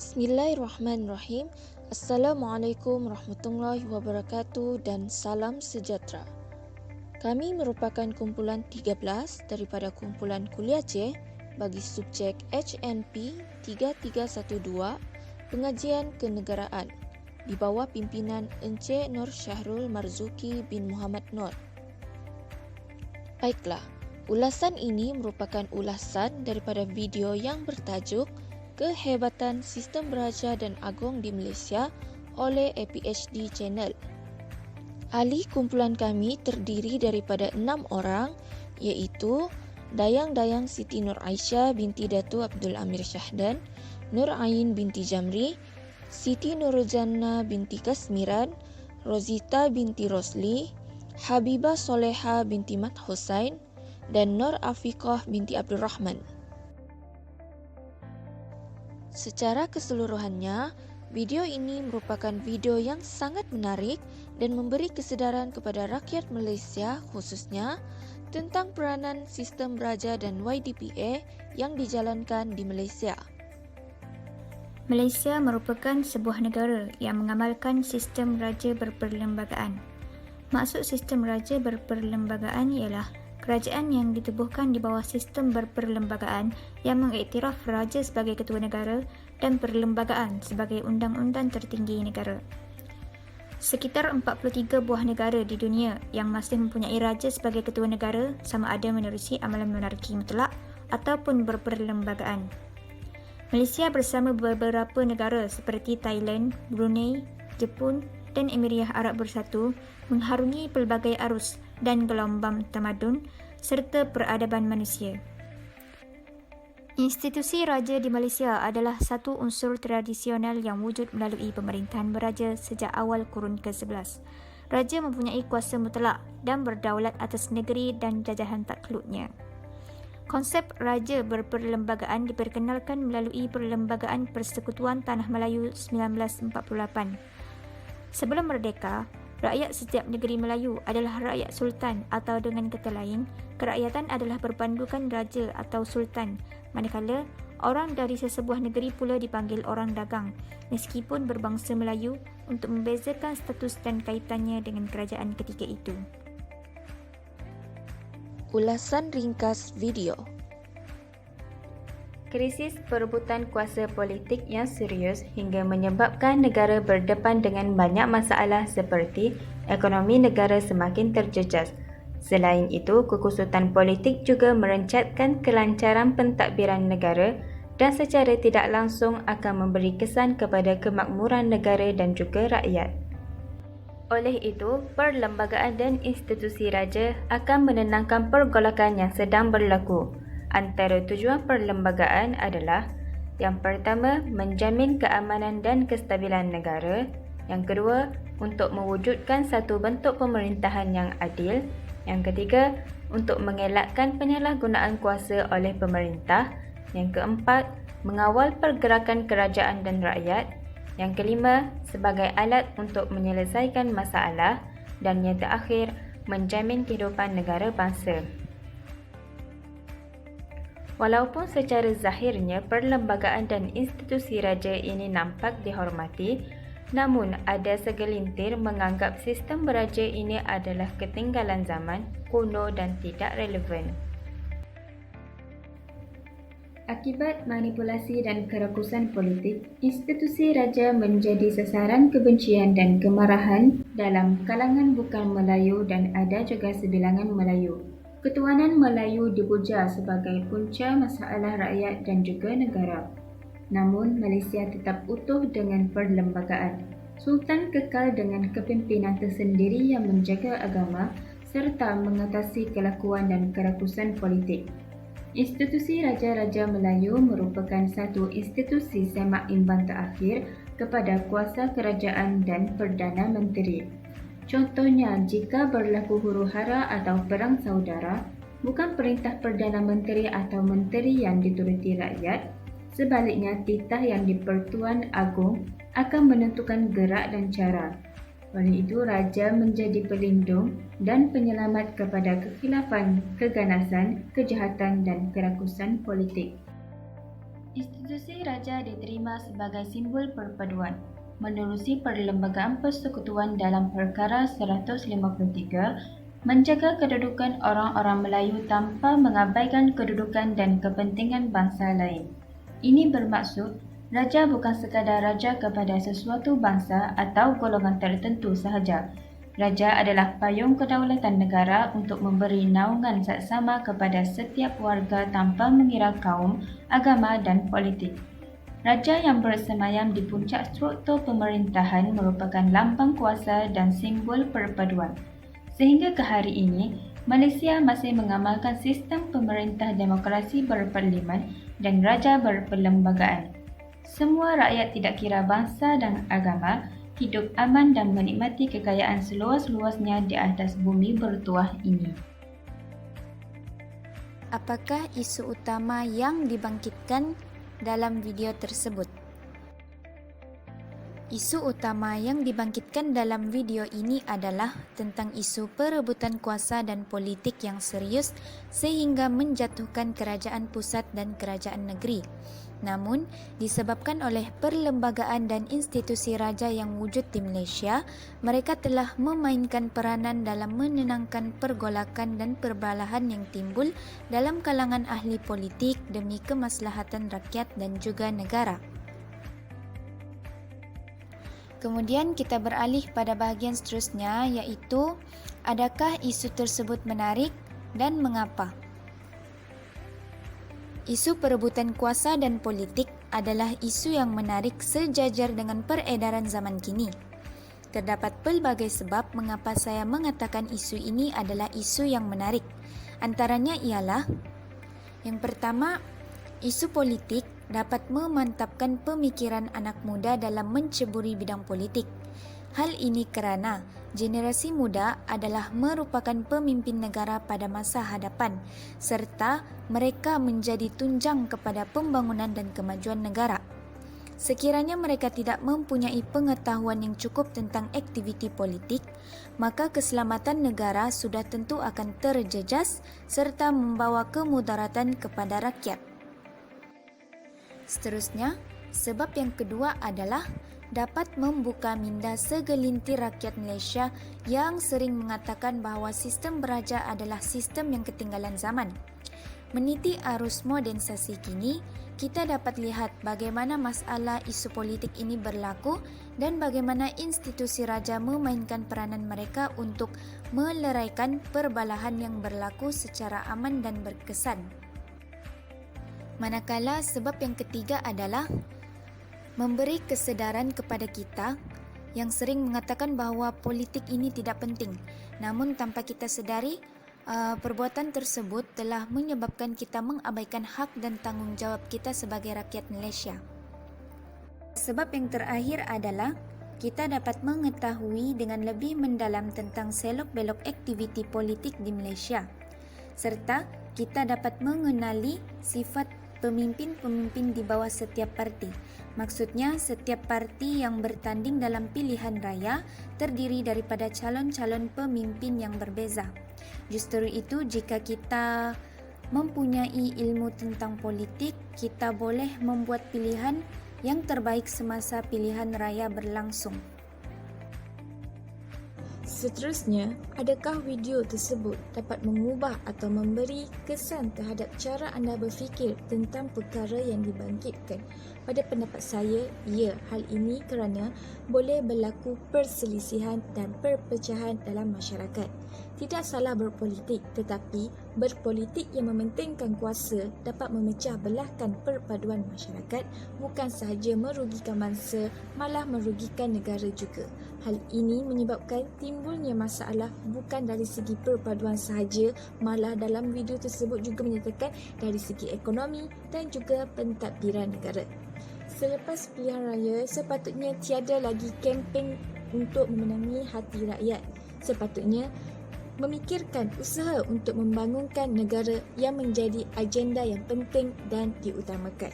Bismillahirrahmanirrahim. Assalamualaikum warahmatullahi wabarakatuh dan salam sejahtera. Kami merupakan kumpulan 13 daripada kumpulan kuliah C bagi subjek HNP 3312 Pengajian Kenegaraan di bawah pimpinan Encik Nur Syahrul Marzuki bin Muhammad Nur. Baiklah, ulasan ini merupakan ulasan daripada video yang bertajuk Kehebatan Sistem Beraja dan Agong di Malaysia oleh APHD Channel. Ahli kumpulan kami terdiri daripada 6 orang iaitu Dayang Siti Nur Aisyah binti Datuk Abdul Amir Syahdan, Nur Ain binti Jamri, Siti Nurjannah binti Kasmiran, Rozita binti Rosli, Habibah Soleha binti Mat Hussain dan Nur Afiqah binti Abdul Rahman. Secara keseluruhannya, video ini merupakan video yang sangat menarik dan memberi kesedaran kepada rakyat Malaysia khususnya tentang peranan sistem beraja dan YDPA yang dijalankan di Malaysia. Malaysia merupakan sebuah negara yang mengamalkan sistem raja berperlembagaan. Maksud sistem raja berperlembagaan ialah kerajaan yang ditubuhkan di bawah sistem berperlembagaan yang mengiktiraf raja sebagai ketua negara dan perlembagaan sebagai undang-undang tertinggi negara. Sekitar 43 buah negara di dunia yang masih mempunyai raja sebagai ketua negara sama ada menerusi amalan monarki mutlak ataupun berperlembagaan. Malaysia bersama beberapa negara seperti Thailand, Brunei, Jepun dan Emirat Arab Bersatu mengharungi pelbagai arus dan gelombang tamadun serta peradaban manusia. Institusi raja di Malaysia adalah satu unsur tradisional yang wujud melalui pemerintahan beraja sejak awal kurun ke-11. Raja mempunyai kuasa mutlak dan berdaulat atas negeri dan jajahan takluknya. Konsep raja berperlembagaan diperkenalkan melalui Perlembagaan Persekutuan Tanah Melayu 1948. Sebelum merdeka, rakyat setiap negeri Melayu adalah rakyat sultan atau dengan kata lain, kerakyatan adalah berpandukan raja atau sultan, manakala orang dari sesebuah negeri pula dipanggil orang dagang, meskipun berbangsa Melayu untuk membezakan status dan kaitannya dengan kerajaan ketika itu. Ulasan ringkas video. Krisis perebutan kuasa politik yang serius hingga menyebabkan negara berdepan dengan banyak masalah seperti ekonomi negara semakin terjejas. Selain itu, kekusutan politik juga merencatkan kelancaran pentadbiran negara dan secara tidak langsung akan memberi kesan kepada kemakmuran negara dan juga rakyat. Oleh itu, perlembagaan dan institusi raja akan menenangkan pergolakan yang sedang berlaku. Antara tujuan perlembagaan adalah yang pertama, menjamin keamanan dan kestabilan negara. Yang kedua, untuk mewujudkan satu bentuk pemerintahan yang adil. Yang ketiga, untuk mengelakkan penyalahgunaan kuasa oleh pemerintah. Yang keempat, mengawal pergerakan kerajaan dan rakyat. Yang kelima, sebagai alat untuk menyelesaikan masalah. Dan yang terakhir, menjamin kehidupan negara bangsa. Walaupun secara zahirnya perlembagaan dan institusi raja ini nampak dihormati, namun ada segelintir menganggap sistem beraja ini adalah ketinggalan zaman, kuno dan tidak relevan. Akibat manipulasi dan kerakusan politik, institusi raja menjadi sasaran kebencian dan kemarahan dalam kalangan bukan Melayu dan ada juga sebilangan Melayu. Ketuanan Melayu dipuja sebagai punca masalah rakyat dan juga negara. Namun, Malaysia tetap utuh dengan perlembagaan. Sultan kekal dengan kepimpinan tersendiri yang menjaga agama serta mengatasi kelakuan dan kerakusan politik. Institusi Raja-Raja Melayu merupakan satu institusi semak imbang terakhir kepada kuasa kerajaan dan Perdana Menteri. Contohnya, jika berlaku huru-hara atau perang saudara, bukan perintah Perdana Menteri atau Menteri yang dituruti rakyat, sebaliknya titah yang di-Pertuan Agong akan menentukan gerak dan cara. Oleh itu, Raja menjadi pelindung dan penyelamat kepada kekhilafan, keganasan, kejahatan dan kerakusan politik. Institusi raja diterima sebagai simbol perpaduan. Menerusi Perlembagaan Persekutuan dalam Perkara 153, menjaga kedudukan orang-orang Melayu tanpa mengabaikan kedudukan dan kepentingan bangsa lain. Ini bermaksud, raja bukan sekadar raja kepada sesuatu bangsa atau golongan tertentu sahaja. Raja adalah payung kedaulatan negara untuk memberi naungan saksama kepada setiap warga tanpa mengira kaum, agama dan politik. Raja yang bersemayam di puncak struktur pemerintahan merupakan lambang kuasa dan simbol perpaduan. Sehingga ke hari ini, Malaysia masih mengamalkan sistem pemerintah demokrasi berparlimen dan raja berperlembagaan. Semua rakyat tidak kira bangsa dan agama, hidup aman dan menikmati kekayaan seluas-luasnya di atas bumi bertuah ini. Apakah isu utama yang dibangkitkan dalam video tersebut? Isu utama yang dibangkitkan dalam video ini adalah tentang isu perebutan kuasa dan politik yang serius sehingga menjatuhkan kerajaan pusat dan kerajaan negeri. Namun, disebabkan oleh perlembagaan dan institusi raja yang wujud di Malaysia, mereka telah memainkan peranan dalam menenangkan pergolakan dan perbalahan yang timbul dalam kalangan ahli politik demi kemaslahatan rakyat dan juga negara. Kemudian kita beralih pada bahagian seterusnya, iaitu adakah isu tersebut menarik dan mengapa? Isu perebutan kuasa dan politik adalah isu yang menarik sejajar dengan peredaran zaman kini. Terdapat pelbagai sebab mengapa saya mengatakan isu ini adalah isu yang menarik. Antaranya ialah, yang pertama, isu politik dapat memantapkan pemikiran anak muda dalam menceburi bidang politik. Hal ini kerana generasi muda adalah merupakan pemimpin negara pada masa hadapan serta mereka menjadi tunjang kepada pembangunan dan kemajuan negara. Sekiranya mereka tidak mempunyai pengetahuan yang cukup tentang aktiviti politik, maka keselamatan negara sudah tentu akan terjejas serta membawa kemudaratan kepada rakyat. Seterusnya, sebab yang kedua adalah dapat membuka minda segelintir rakyat Malaysia yang sering mengatakan bahawa sistem beraja adalah sistem yang ketinggalan zaman. Meniti arus modernisasi kini, kita dapat lihat bagaimana masalah isu politik ini berlaku dan bagaimana institusi raja memainkan peranan mereka untuk meleraikan perbalahan yang berlaku secara aman dan berkesan. Manakala sebab yang ketiga adalah memberi kesedaran kepada kita yang sering mengatakan bahawa politik ini tidak penting. Namun tanpa kita sedari, perbuatan tersebut telah menyebabkan kita mengabaikan hak dan tanggungjawab kita sebagai rakyat Malaysia. Sebab yang terakhir adalah kita dapat mengetahui dengan lebih mendalam tentang selok-belok aktiviti politik di Malaysia. Serta kita dapat mengenali sifat pemimpin-pemimpin di bawah setiap parti. Maksudnya, setiap parti yang bertanding dalam pilihan raya terdiri daripada calon-calon pemimpin yang berbeza. Justru itu, jika kita mempunyai ilmu tentang politik, kita boleh membuat pilihan yang terbaik semasa pilihan raya berlangsung. Seterusnya, adakah video tersebut dapat mengubah atau memberi kesan terhadap cara anda berfikir tentang perkara yang dibangkitkan? Pada pendapat saya, ya, hal ini kerana boleh berlaku perselisihan dan perpecahan dalam masyarakat. Tidak salah berpolitik, tetapi berpolitik yang mementingkan kuasa dapat memecah belahkan perpaduan masyarakat, bukan sahaja merugikan bangsa, malah merugikan negara juga. Hal ini menyebabkan timbulnya masalah bukan dari segi perpaduan sahaja, malah dalam video tersebut juga menyatakan dari segi ekonomi dan juga pentadbiran negara. Selepas pilihan raya, sepatutnya tiada lagi kempen untuk memenangi hati rakyat. Sepatutnya memikirkan usaha untuk membangunkan negara yang menjadi agenda yang penting dan diutamakan.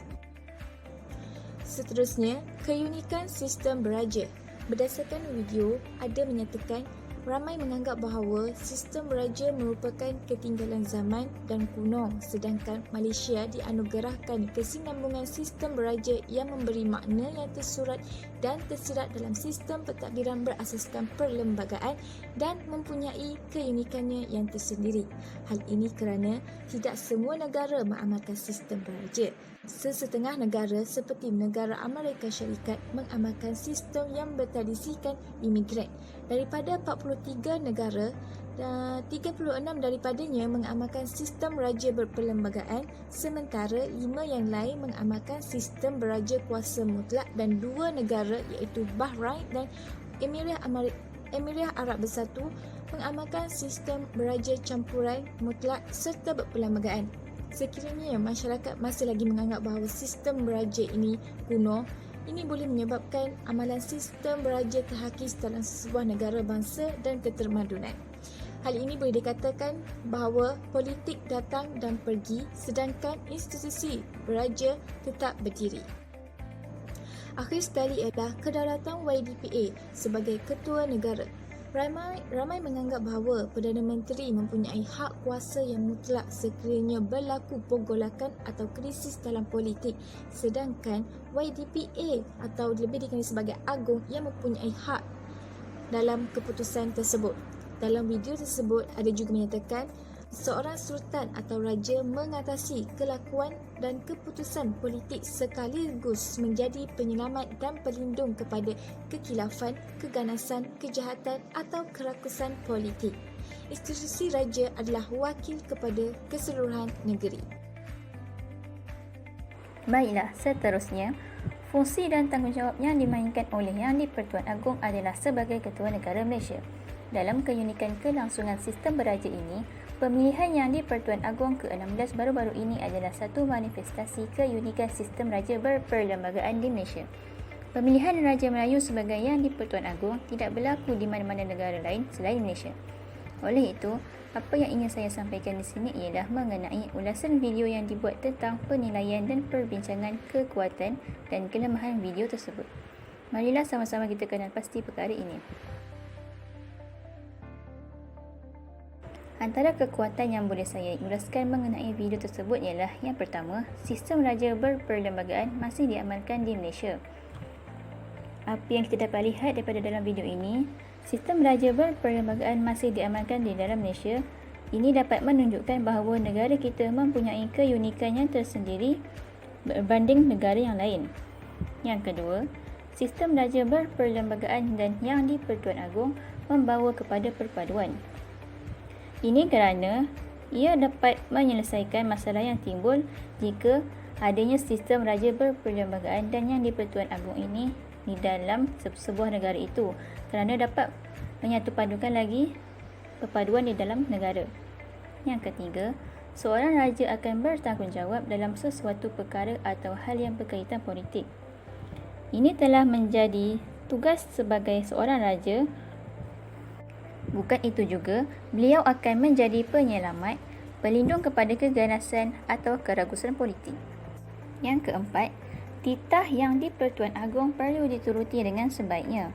Seterusnya, keunikan sistem beraja. Berdasarkan video, ada menyatakan Ramai menganggap bahawa sistem raja merupakan ketinggalan zaman dan kuno, sedangkan Malaysia dianugerahkan kesinambungan sistem beraja yang memberi makna yang tersurat dan tersirat dalam sistem pentadbiran berasaskan perlembagaan dan mempunyai keunikannya yang tersendiri. Hal ini kerana tidak semua negara mengamalkan sistem beraja. Sesetengah negara seperti negara Amerika Syarikat mengamalkan sistem yang bertradisikan imigran. Daripada 43 negara, 36 daripadanya mengamalkan sistem raja berperlembagaan, sementara 5 yang lain mengamalkan sistem beraja kuasa mutlak dan 2 negara iaitu Bahrain dan Emirat Arab Bersatu mengamalkan sistem beraja campuran mutlak serta berperlembagaan. Sekiranya masyarakat masih lagi menganggap bahawa sistem beraja ini kuno, ini boleh menyebabkan amalan sistem beraja terhakis dalam sebuah negara bangsa dan ketermadunan. Hal ini boleh dikatakan bahawa politik datang dan pergi sedangkan institusi beraja tetap berdiri. Akhir sekali ialah kedaulatan YDPA sebagai ketua negara. Ramai menganggap bahawa Perdana Menteri mempunyai hak kuasa yang mutlak sekiranya berlaku pergolakan atau krisis dalam politik, sedangkan YDPA atau lebih dikenali sebagai Agong yang mempunyai hak dalam keputusan tersebut. Dalam video tersebut ada juga menyatakan seorang sultan atau raja mengatasi kelakuan dan keputusan politik sekaligus menjadi penyelamat dan pelindung kepada kekilafan, keganasan, kejahatan atau kerakusan politik. Institusi raja adalah wakil kepada keseluruhan negeri. Baiklah, seterusnya, fungsi dan tanggungjawab yang dimainkan oleh Yang di-Pertuan Agong adalah sebagai Ketua Negara Malaysia. Dalam keunikan kelangsungan sistem beraja ini, pemilihan Yang di-Pertuan Agong ke-16 baru-baru ini adalah satu manifestasi keunikan sistem raja berperlembagaan di Malaysia. Pemilihan Raja Melayu sebagai Yang di-Pertuan Agong tidak berlaku di mana-mana negara lain selain Malaysia. Oleh itu, apa yang ingin saya sampaikan di sini ialah mengenai ulasan video yang dibuat tentang penilaian dan perbincangan kekuatan dan kelemahan video tersebut. Marilah sama-sama kita kenal pasti perkara ini. Antara kekuatan yang boleh saya ulaskan mengenai video tersebut ialah yang pertama, sistem raja berperlembagaan masih diamalkan di Malaysia. Apa yang kita dapat lihat daripada dalam video ini, sistem raja berperlembagaan masih diamalkan di dalam Malaysia. Ini dapat menunjukkan bahawa negara kita mempunyai keunikan yang tersendiri berbanding negara yang lain. Yang kedua, sistem raja berperlembagaan dan Yang di-Pertuan Agong membawa kepada perpaduan. Ini kerana ia dapat menyelesaikan masalah yang timbul jika adanya sistem raja berperlembagaan dan Yang di-Pertuan Agong ini di dalam sebuah negara itu, kerana dapat menyatupadukan lagi perpaduan di dalam negara. Yang ketiga, seorang raja akan bertanggungjawab dalam sesuatu perkara atau hal yang berkaitan politik. Ini telah menjadi tugas sebagai seorang raja. Bukan itu juga, beliau akan menjadi penyelamat, pelindung kepada keganasan atau keragusan politik. Yang keempat, titah Yang di-Pertuan Agong perlu dituruti dengan sebaiknya.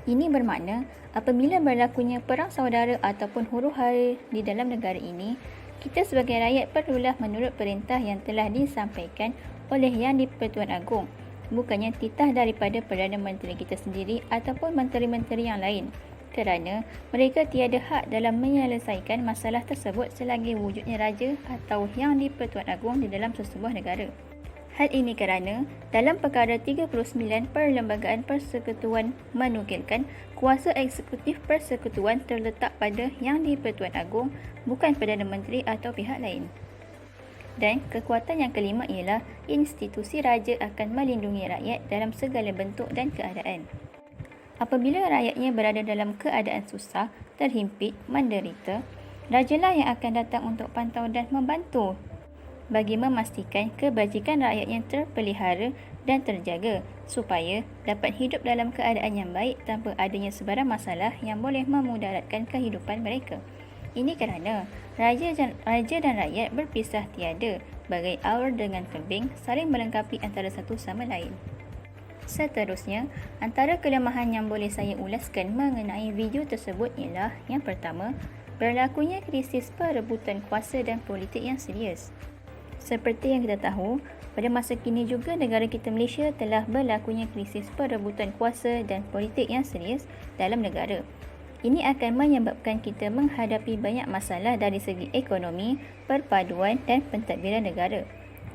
Ini bermakna apabila berlakunya perang saudara ataupun huru-hara di dalam negara ini, kita sebagai rakyat perlulah menurut perintah yang telah disampaikan oleh Yang di-Pertuan Agong, bukannya titah daripada Perdana Menteri kita sendiri ataupun menteri-menteri yang lain, kerana mereka tiada hak dalam menyelesaikan masalah tersebut selagi wujudnya raja atau Yang di-Pertuan Agong di dalam sesebuah negara. Hal ini kerana dalam perkara 39 Perlembagaan Persekutuan menukilkan kuasa eksekutif persekutuan terletak pada Yang di-Pertuan Agong, bukan Perdana Menteri atau pihak lain. Dan kekuatan yang kelima ialah institusi raja akan melindungi rakyat dalam segala bentuk dan keadaan. Apabila rakyatnya berada dalam keadaan susah, terhimpit, menderita, rajalah yang akan datang untuk pantau dan membantu bagi memastikan kebajikan rakyatnya terpelihara dan terjaga supaya dapat hidup dalam keadaan yang baik tanpa adanya sebarang masalah yang boleh memudaratkan kehidupan mereka. Ini kerana raja dan rakyat berpisah tiada, bagai awar dengan kambing, saling melengkapi antara satu sama lain. Seterusnya, antara kelemahan yang boleh saya ulaskan mengenai video tersebut ialah yang pertama, berlakunya krisis perebutan kuasa dan politik yang serius. Seperti yang kita tahu, pada masa kini juga negara kita Malaysia telah berlakunya krisis perebutan kuasa dan politik yang serius dalam negara. Ini akan menyebabkan kita menghadapi banyak masalah dari segi ekonomi, perpaduan dan pentadbiran negara.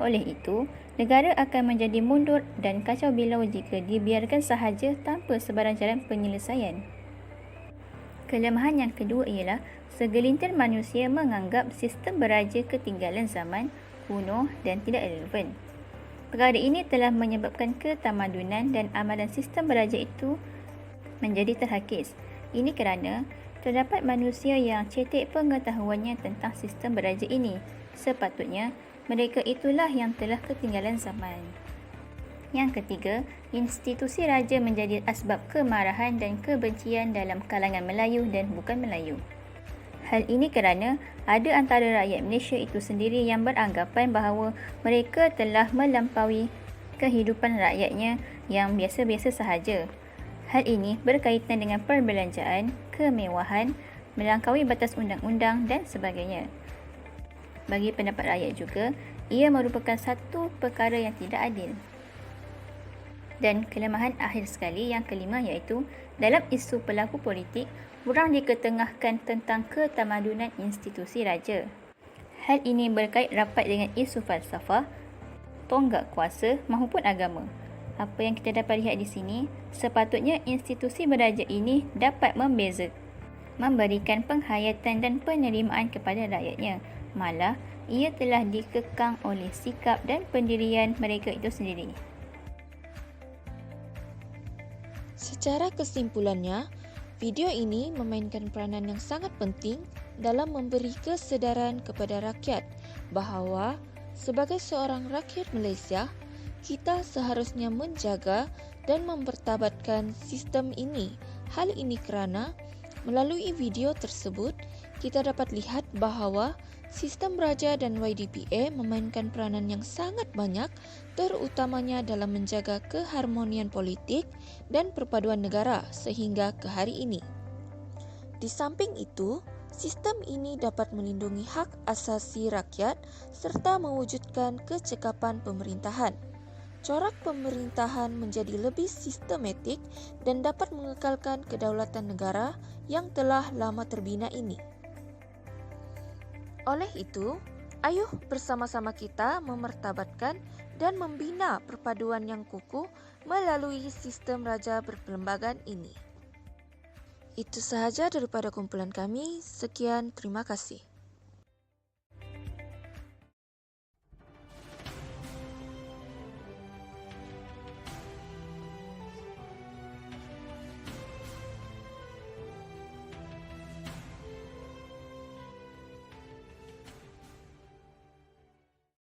Oleh itu, negara akan menjadi mundur dan kacau bilau jika dibiarkan sahaja tanpa sebarang jalan penyelesaian. Kelemahan yang kedua ialah segelintir manusia menganggap sistem beraja ketinggalan zaman, kuno dan tidak relevan. Perkara ini telah menyebabkan ketamadunan dan amalan sistem beraja itu menjadi terhakis. Ini kerana terdapat manusia yang cetek pengetahuannya tentang sistem beraja ini. Sepatutnya, mereka itulah yang telah ketinggalan zaman. Yang ketiga, institusi raja menjadi asbab kemarahan dan kebencian dalam kalangan Melayu dan bukan Melayu. Hal ini kerana ada antara rakyat Malaysia itu sendiri yang beranggapan bahawa mereka telah melampaui kehidupan rakyatnya yang biasa-biasa sahaja. Hal ini berkaitan dengan perbelanjaan, kemewahan, melangkaui batas undang-undang dan sebagainya. Bagi pendapat rakyat juga, ia merupakan satu perkara yang tidak adil. Dan kelemahan akhir sekali yang kelima iaitu dalam isu pelaku politik, kurang diketengahkan tentang ketamadunan institusi raja. Hal ini berkait rapat dengan isu falsafah, tonggak kuasa maupun agama. Apa yang kita dapat lihat di sini, sepatutnya institusi beraja ini dapat memberikan penghayatan dan penerimaan kepada rakyatnya. Malah, ia telah dikekang oleh sikap dan pendirian mereka itu sendiri. Secara kesimpulannya, video ini memainkan peranan yang sangat penting dalam memberi kesedaran kepada rakyat bahawa sebagai seorang rakyat Malaysia, kita seharusnya menjaga dan mempertabatkan sistem ini. Hal ini kerana melalui video tersebut, kita dapat lihat bahawa sistem beraja dan YDPA memainkan peranan yang sangat banyak, terutamanya dalam menjaga keharmonian politik dan perpaduan negara sehingga ke hari ini. Di samping itu, sistem ini dapat melindungi hak asasi rakyat serta mewujudkan kecekapan pemerintahan. Corak pemerintahan menjadi lebih sistematik dan dapat mengekalkan kedaulatan negara yang telah lama terbina ini. Oleh itu, ayuh bersama-sama kita memertabatkan dan membina perpaduan yang kukuh melalui sistem raja berperlembagaan ini. Itu sahaja daripada kumpulan kami. Sekian, terima kasih.